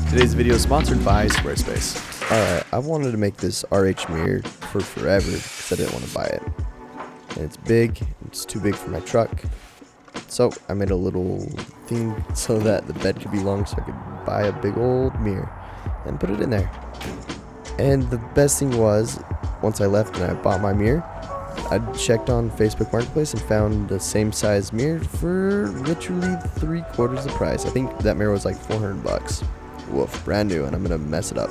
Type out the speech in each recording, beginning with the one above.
Today's video is sponsored by Squarespace. Alright, I've wanted to make this RH mirror for forever because I didn't want to buy it. And it's big, it's too big for my truck. So I made a little thing so that the bed could be long so I could buy a big old mirror and put it in there. And the best thing was, once I left and I bought my mirror, I checked on Facebook Marketplace and found the same size mirror for literally 3/4 the price. I think that mirror was like $400. Woof, brand new, and I'm gonna mess it up.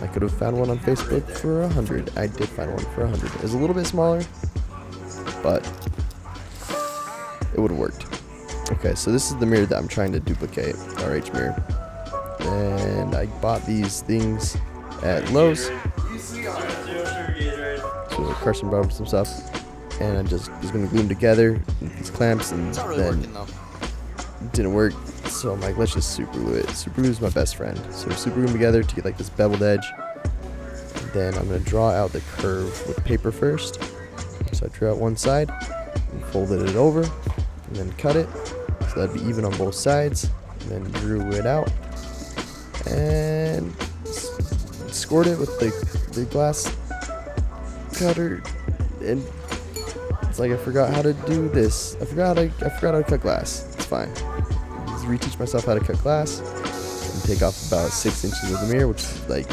I could have found one on Facebook for $100. I did find one for $100. It was a little bit smaller, but it would have worked. Okay, so this is the mirror that I'm trying to duplicate, RH mirror. And I bought these things at Lowe's. So Carson brought up some stuff, and I just was gonna glue them together with these clamps, and then it didn't work. So I'm like, let's just super glue it. Super glue is my best friend. So super glue them together to get like this beveled edge. And then I'm gonna draw out the curve with paper first. So I drew out one side and folded it over, and then cut it so that'd be even on both sides. And then drew it out and scored it with the glass cutter. And it's like I forgot how to do this. I forgot how to cut glass. It's fine. Reteach myself how to cut glass and take off about 6 inches of the mirror, which is like,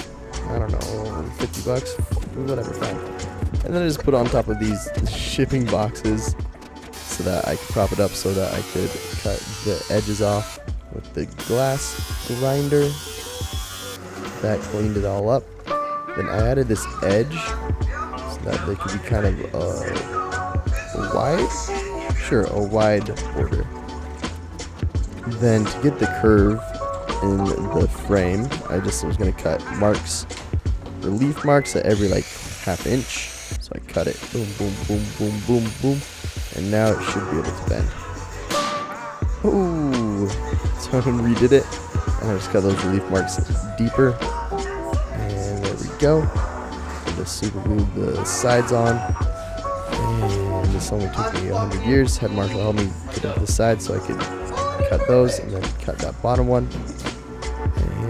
I don't know, $50, whatever, fine. And then I just put it on top of these shipping boxes so that I could prop it up so that I could cut the edges off with the glass grinder. That cleaned it all up. Then I added this edge so that they could be kind of a wide border. Then to get the curve in the frame, I just was going to cut relief marks at every like ½ inch. So I cut it, boom, boom, boom, boom, boom, boom, and now it should be able to bend. Ooh, so I redid it, and I just cut those relief marks deeper, and there we go. I just super glued the sides on, and this only took me 100 years. Had Marshall help me get up the sides so I could cut those, and then cut that bottom one.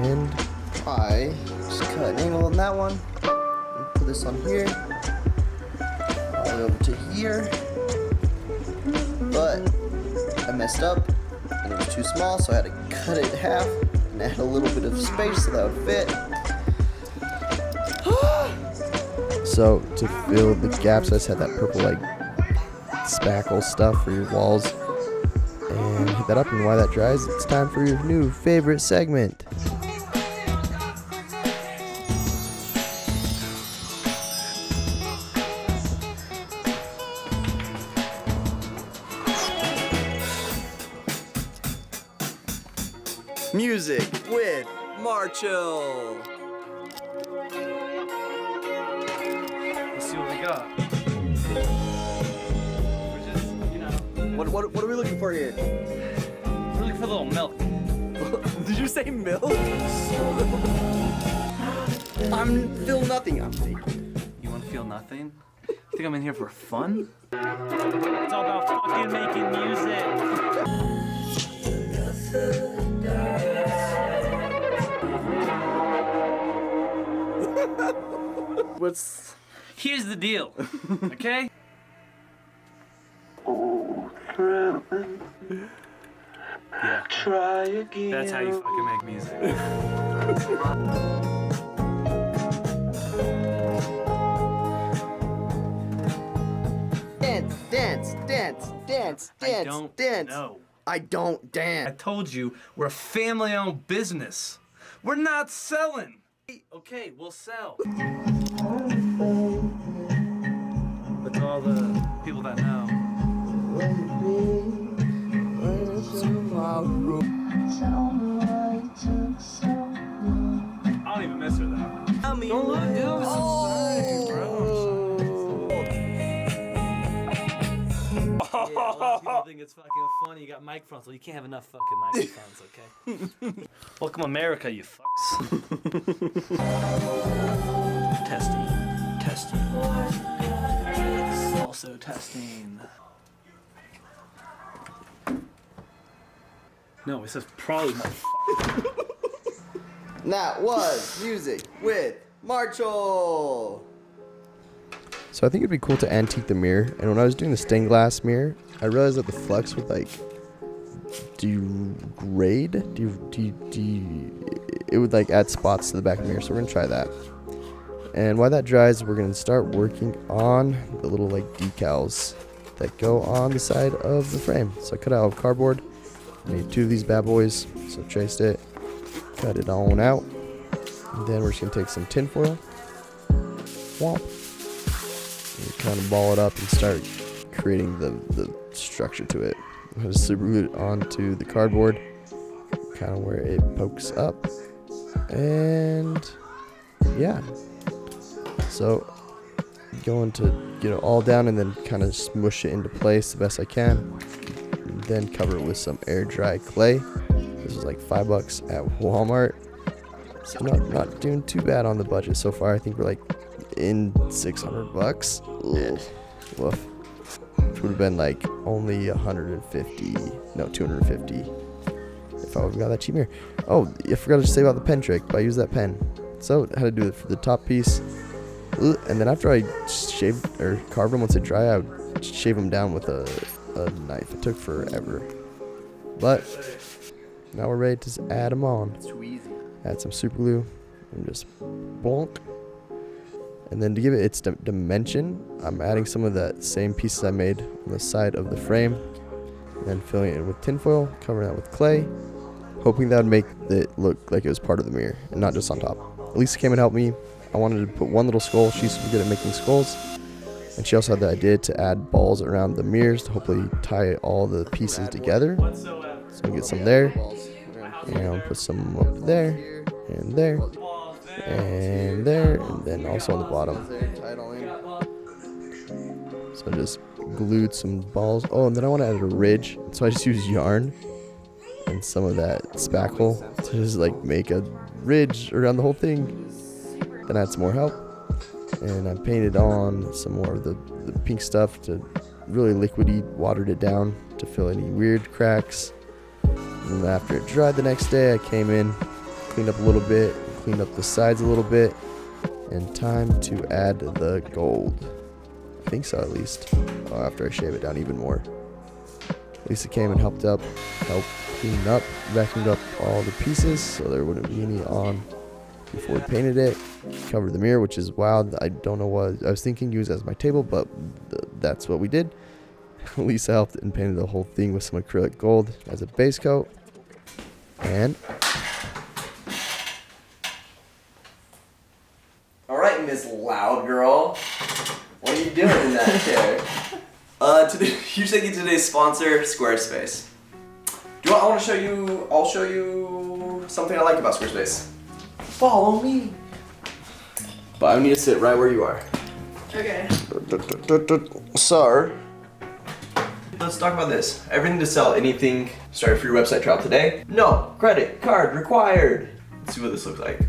And I just cut an angle on that one and put this on here, all the way over to here. But I messed up and it was too small, so I had to cut it in half and add a little bit of space so that would fit. So to fill the gaps, I just had that purple like spackle stuff for your walls. And hit that up, and while that dries, it's time for your new favorite segment. Music with Marshall. Let's see what we got. What are we looking for here? We're looking for a little milk. Did you say milk? I'm feel nothing. I'm fake. You want to feel nothing? You think I'm in here for fun? It's all about fucking making music. Here's the deal, okay? Yeah. Try again. That's how you fucking make music. Dance. I don't dance. I told you, we're a family-owned business. We're not selling. Okay, we'll sell. But to all the people that know. Tomorrow. I don't even miss her though. Don't look, dude. I'm sorry, bro. Yeah, a lot of people think it's fucking funny. You got microphones, well, you can't have enough fucking microphones, okay? Welcome America, you fucks. Testing. Also testing. No, it says probably motherfucker. That was music with Marshall. So I think it'd be cool to antique the mirror. And when I was doing the stained glass mirror, I realized that the flux would like degrade. It would like add spots to the back of the mirror. So we're gonna try that. And while that dries, we're gonna start working on the little like decals that go on the side of the frame. So I cut out cardboard. Made 2 of these bad boys. So traced it, cut it on out. And then we're just gonna take some tin foil. Womp. Kind of ball it up and start creating the structure to it. I'm going to super glue it onto the cardboard, kind of where it pokes up, and yeah. So going to get it all down and then kind of smush it into place the best I can. And then cover it with some air dry clay. This was like $5 at Walmart. So not doing too bad on the budget so far. I think we're like in $600. Ugh. Woof. Which would have been like only 250 if I would have got that cheap mirror. Oh, I forgot to say about the pen trick, but I used that pen. So I had to do it for the top piece. Ugh. And then after I shaved or carved them, once they dry, I would shave them down with a knife. It took forever. But now we're ready to add them on. It's too easy. Add some super glue and just bonk. And then to give it its dimension, I'm adding some of that same pieces I made on the side of the frame. And then filling it in with tinfoil, covering that with clay, hoping that would make it look like it was part of the mirror and not just on top. Lisa came and helped me. I wanted to put one little skull. She's super good at making skulls. And she also had the idea to add balls around the mirrors to hopefully tie all the pieces together. So we get some there. And I'll put some up there and there. And there, and then also on the bottom. So I just glued some balls. Oh, and then I want to add a ridge, so I just used yarn and some of that spackle to just like make a ridge around the whole thing. Then I had some more help, and I painted on some more of the pink stuff to really liquidy, watered it down to fill any weird cracks. And then after it dried the next day, I came in, cleaned up a little bit, cleaned up the sides a little bit, and time to add the gold. I think so, at least. Oh, after I shave it down even more. Lisa came and helped clean up, vacuumed up all the pieces so there wouldn't be any on before we painted it. Covered the mirror, which is wild. I don't know what I was thinking, use as my table, but that's what we did. Lisa helped and painted the whole thing with some acrylic gold as a base coat. And Alright, Miss Loud Girl. What are you doing in that chair? You're taking today's sponsor, Squarespace. I'll show you something I like about Squarespace. Follow me. But I need to sit right where you are. Okay. Sir. Let's talk about this. Everything to sell anything. Start a free website trial today. No credit card required. Let's see what this looks like.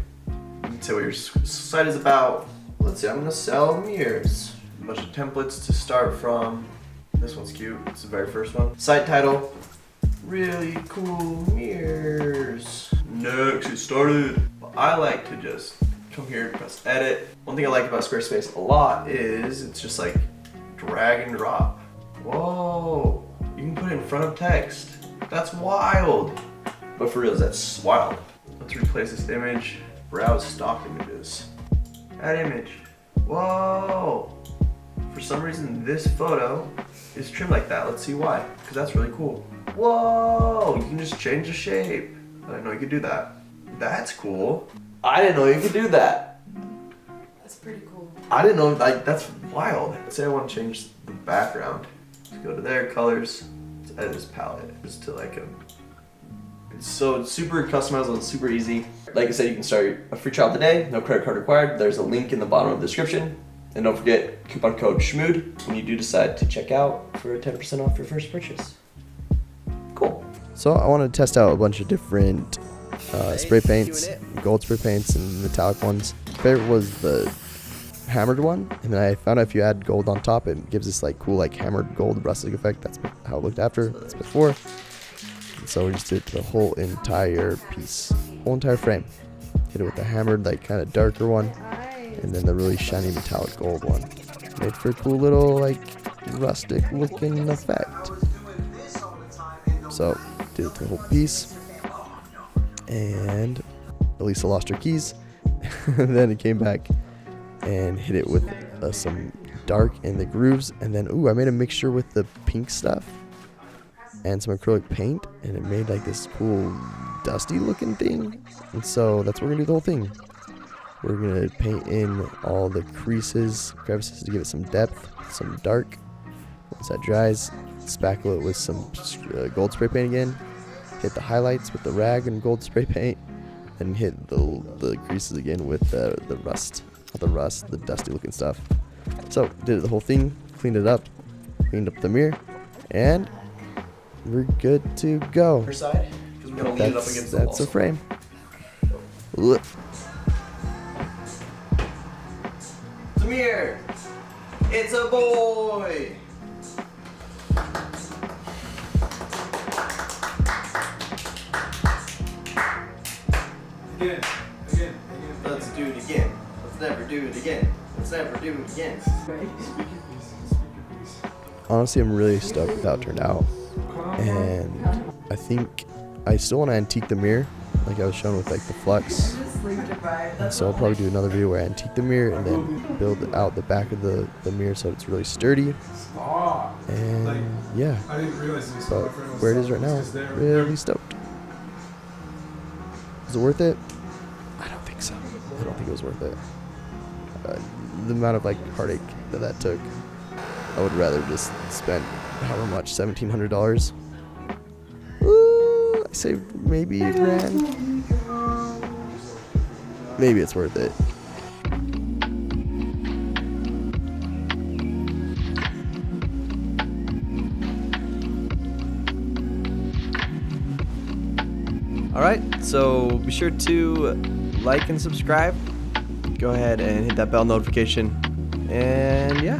Say what your site is about. Let's see, I'm gonna sell mirrors. A bunch of templates to start from. This one's cute, it's the very first one. Site title, really cool mirrors. Next, get started. Well, I like to just come here, press edit. One thing I like about Squarespace a lot is it's just like drag and drop. Whoa, you can put it in front of text. That's wild. But for real, that's wild. Let's replace this image. Browse stock images. Add image. Whoa! For some reason, this photo is trimmed like that. Let's see why. Because that's really cool. Whoa! You can just change the shape. I didn't know you could do that. That's cool. I didn't know you could do that. That's pretty cool. I didn't know, like, that's wild. Let's say I want to change the background. Let's go to there, colors. Let's edit this palette just to like a So it's super customizable, it's super easy. Like I said, you can start a free trial today, no credit card required. There's a link in the bottom of the description. And don't forget coupon code Shmoxd when you do decide to check out for 10% off your first purchase. Cool. So I wanted to test out a bunch of different spray paints, gold spray paints and metallic ones. Favorite was the hammered one, and then I found out if you add gold on top, it gives this like cool like hammered gold rustic effect. That's how it looked after. That's before. And so we just did the whole entire piece, whole entire frame. Hit it with the hammered like kind of darker one, and then the really shiny metallic gold one. Made for a cool little like rustic looking effect. So did the whole piece, and Elisa lost her keys. Then it came back and hit it with some dark in the grooves, and then I made a mixture with the pink stuff and some acrylic paint, and it made like this cool dusty looking thing. And so that's what we're gonna do the whole thing. We're gonna paint in all the creases, crevices to give it some depth, some dark. Once that dries, spackle it with some gold spray paint again. Hit the highlights with the rag and gold spray paint, and hit the creases again with the dusty looking stuff. So did the whole thing, cleaned it up, cleaned up the mirror, and we're good to go. Her side, because we're gonna lean it up against the wall. That's a frame. Look. Samir, it's a boy. Again. Let's do it again. Let's never do it again. Let's never do it again. Honestly, I'm really stoked with how it turned out, and I think I still want to antique the mirror, like I was shown with like the flux. And so I'll probably do another video where I antique the mirror and then build out the back of the mirror so it's really sturdy. And yeah, I didn't realize this. but where it is right now, really stoked. Is it worth it? I don't think so. I don't think it was worth it. The amount of like heartache that took, I would rather just spend however much, $1,700. I saved maybe $1,000. Maybe it's worth it. Alright, so be sure to like and subscribe. Go ahead and hit that bell notification. And yeah.